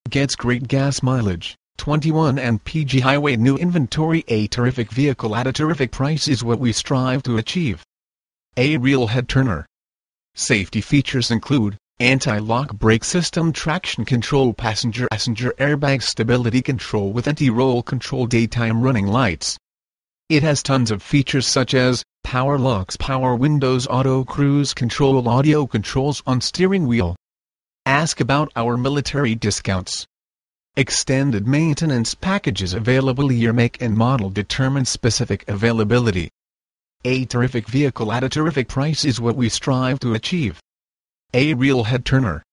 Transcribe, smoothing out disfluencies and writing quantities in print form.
Gets great gas mileage, 21 mpg highway new inventory. A terrific vehicle at a terrific price is what we strive to achieve. A real head turner. Safety features include anti-lock brake system, traction control, passenger airbag, stability control with anti-roll control, daytime running lights. It has tons of features such as power locks, power windows, auto cruise control, audio controls on steering wheel. Ask about our military discounts. Extended maintenance packages available. Year, make and model determines specific availability. A terrific vehicle at a terrific price is what we strive to achieve. A real head turner.